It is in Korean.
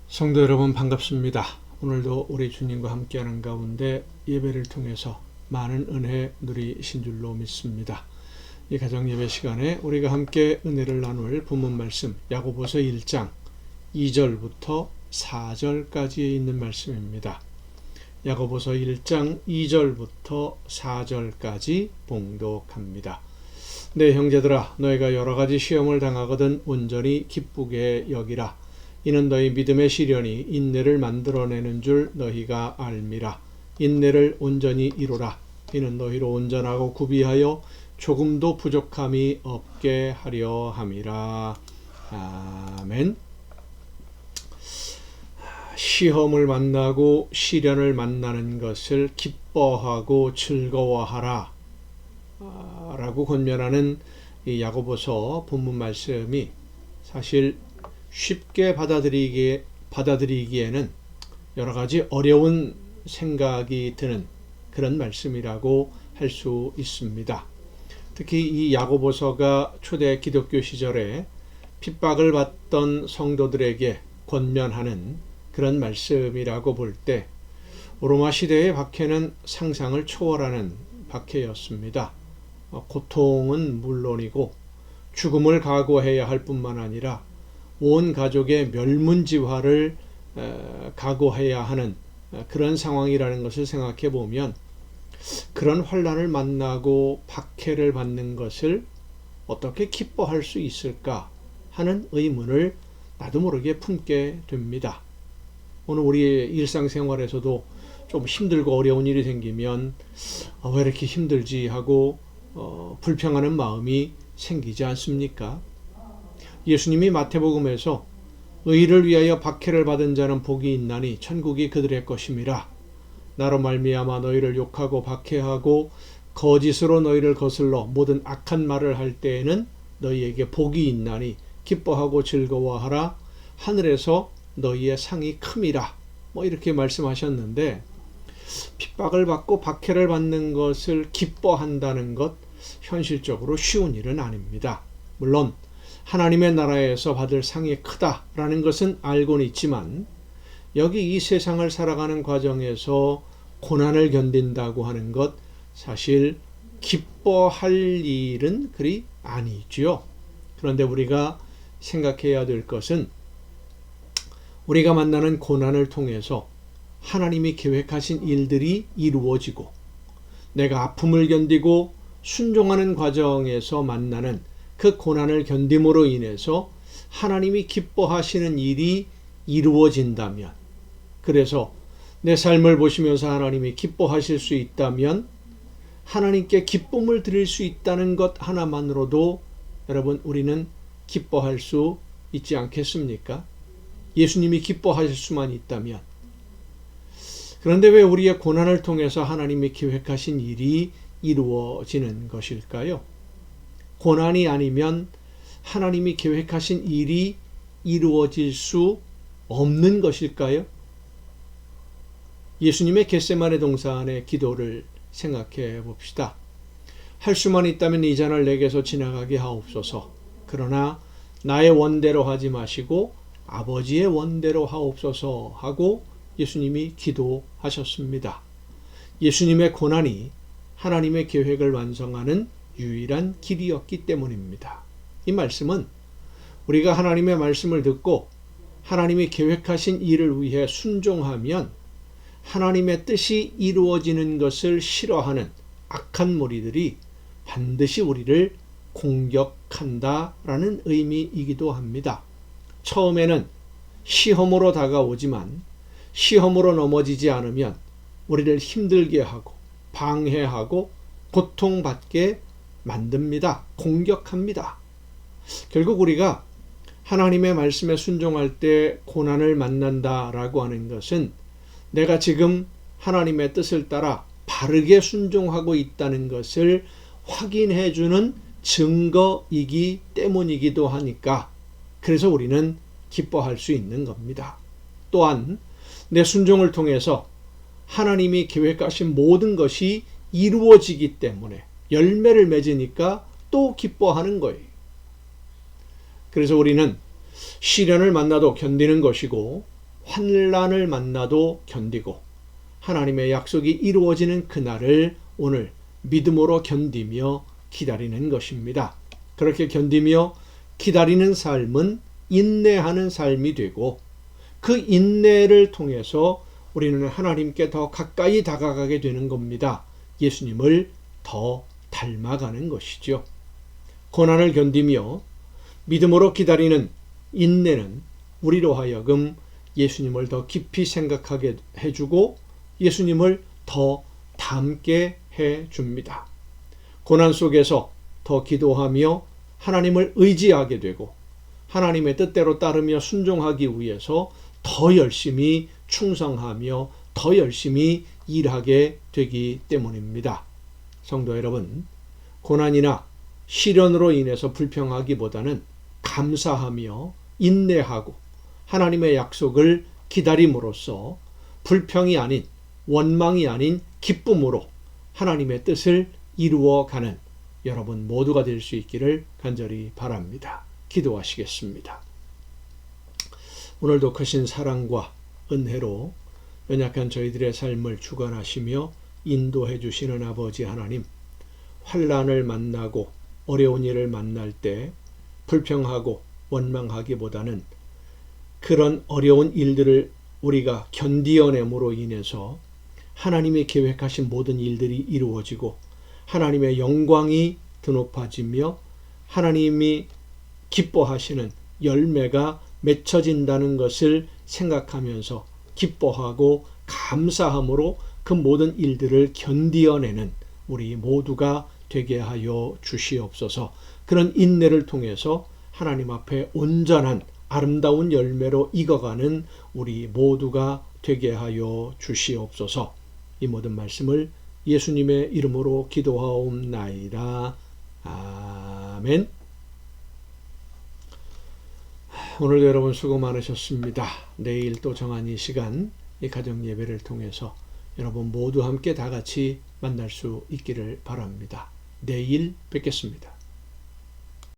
성도 여러분 반갑습니다. 오늘도 우리 주님과 함께하는 가운데 예배를 통해서 많은 은혜 누리신 줄로 믿습니다. 이 가정 예배 시간에 우리가 함께 은혜를 나눌 본문 말씀 야고보서 1장 2절부터 4절까지에 있는 말씀입니다. 야고보서 1장 2절부터 4절까지 봉독합니다. 네, 형제들아, 너희가 여러 가지 시험을 당하거든 온전히 기쁘게 여기라. 이는 너희 믿음의 시련이 인내를 만들어내는 줄 너희가 알미라. 인내를 온전히 이루라. 이는 너희로 온전하고 구비하여 조금도 부족함이 없게 하려 함이라. 아멘. 시험을 만나고 시련을 만나는 것을 기뻐하고 즐거워하라 라고 권면하는 이 야고보서 본문 말씀이 사실 쉽게 받아들이기에는 여러 가지 어려운 생각이 드는 그런 말씀이라고 할 수 있습니다. 특히 이 야고보서가 초대 기독교 시절에 핍박을 받던 성도들에게 권면하는 그런 말씀이라고 볼 때 로마 시대의 박해는 상상을 초월하는 박해였습니다. 고통은 물론이고 죽음을 각오해야 할 뿐만 아니라 온 가족의 멸문지화를 각오해야 하는 그런 상황이라는 것을 생각해 보면 그런 환난을 만나고 박해를 받는 것을 어떻게 기뻐할 수 있을까 하는 의문을 나도 모르게 품게 됩니다. 오늘 우리의 일상생활에서도 좀 힘들고 어려운 일이 생기면 왜 이렇게 힘들지 하고 불평하는 마음이 생기지 않습니까? 예수님이 마태복음에서 의를 위하여 박해를 받은 자는 복이 있나니 천국이 그들의 것임이라. 나로 말미암아 너희를 욕하고 박해하고 거짓으로 너희를 거슬러 모든 악한 말을 할 때에는 너희에게 복이 있나니 기뻐하고 즐거워하라. 하늘에서 너희의 상이 큼이라. 이렇게 말씀하셨는데 핍박을 받고 박해를 받는 것을 기뻐한다는 것 현실적으로 쉬운 일은 아닙니다. 물론 하나님의 나라에서 받을 상이 크다라는 것은 알고는 있지만 여기 이 세상을 살아가는 과정에서 고난을 견딘다고 하는 것 사실 기뻐할 일은 그리 아니지요. 그런데 우리가 생각해야 될 것은 우리가 만나는 고난을 통해서 하나님이 계획하신 일들이 이루어지고 내가 아픔을 견디고 순종하는 과정에서 만나는 그 고난을 견딤으로 인해서 하나님이 기뻐하시는 일이 이루어진다면, 그래서 내 삶을 보시면서 하나님이 기뻐하실 수 있다면 하나님께 기쁨을 드릴 수 있다는 것 하나만으로도 여러분 우리는 기뻐할 수 있지 않겠습니까? 예수님이 기뻐하실 수만 있다면. 그런데 왜 우리의 고난을 통해서 하나님이 계획하신 일이 이루어지는 것일까요? 고난이 아니면 하나님이 계획하신 일이 이루어질 수 없는 것일까요? 예수님의 겟세마네 동산의 기도를 생각해 봅시다. 할 수만 있다면 이 잔을 내게서 지나가게 하옵소서. 그러나 나의 원대로 하지 마시고 아버지의 원대로 하옵소서 하고 예수님이 기도하셨습니다. 예수님의 고난이 하나님의 계획을 완성하는 유일한 길이었기 때문입니다. 이 말씀은 우리가 하나님의 말씀을 듣고 하나님이 계획하신 일을 위해 순종하면 하나님의 뜻이 이루어지는 것을 싫어하는 악한 무리들이 반드시 우리를 공격한다라는 의미이기도 합니다. 처음에는 시험으로 다가오지만 시험으로 넘어지지 않으면 우리를 힘들게 하고 방해하고 고통받게 만듭니다. 공격합니다. 결국 우리가 하나님의 말씀에 순종할 때 고난을 만난다라고 하는 것은 내가 지금 하나님의 뜻을 따라 바르게 순종하고 있다는 것을 확인해 주는 증거이기 때문이기도 하니까 그래서 우리는 기뻐할 수 있는 겁니다. 또한 내 순종을 통해서 하나님이 계획하신 모든 것이 이루어지기 때문에 열매를 맺으니까 또 기뻐하는 거예요. 그래서 우리는 시련을 만나도 견디는 것이고 환난을 만나도 견디고 하나님의 약속이 이루어지는 그날을 오늘 믿음으로 견디며 기다리는 것입니다. 그렇게 견디며 기다리는 삶은 인내하는 삶이 되고 그 인내를 통해서 우리는 하나님께 더 가까이 다가가게 되는 겁니다. 예수님을 더 닮아가는 것이죠. 고난을 견디며 믿음으로 기다리는 인내는 우리로 하여금 예수님을 더 깊이 생각하게 해주고 예수님을 더 닮게 해줍니다. 고난 속에서 더 기도하며 하나님을 의지하게 되고 하나님의 뜻대로 따르며 순종하기 위해서 더 열심히 충성하며 더 열심히 일하게 되기 때문입니다. 성도 여러분, 고난이나 시련으로 인해서 불평하기보다는 감사하며 인내하고 하나님의 약속을 기다림으로써 불평이 아닌 원망이 아닌 기쁨으로 하나님의 뜻을 이루어가는 여러분 모두가 될 수 있기를 간절히 바랍니다. 기도하시겠습니다. 오늘도 크신 사랑과 은혜로 연약한 저희들의 삶을 주관하시며 인도해 주시는 아버지 하나님, 환난을 만나고 어려운 일을 만날 때 불평하고 원망하기보다는 그런 어려운 일들을 우리가 견디어냄으로 인해서 하나님이 계획하신 모든 일들이 이루어지고 하나님의 영광이 드높아지며 하나님이 기뻐하시는 열매가 맺혀진다는 것을 생각하면서 기뻐하고 감사함으로 그 모든 일들을 견디어내는 우리 모두가 되게 하여 주시옵소서. 그런 인내를 통해서 하나님 앞에 온전한 아름다운 열매로 익어가는 우리 모두가 되게 하여 주시옵소서. 이 모든 말씀을 예수님의 이름으로 기도하옵나이다. 아멘. 오늘도 여러분 수고 많으셨습니다. 내일 또 정한 이 시간 이 가정 예배를 통해서 여러분 모두 함께 다 같이 만날 수 있기를 바랍니다. 내일 뵙겠습니다.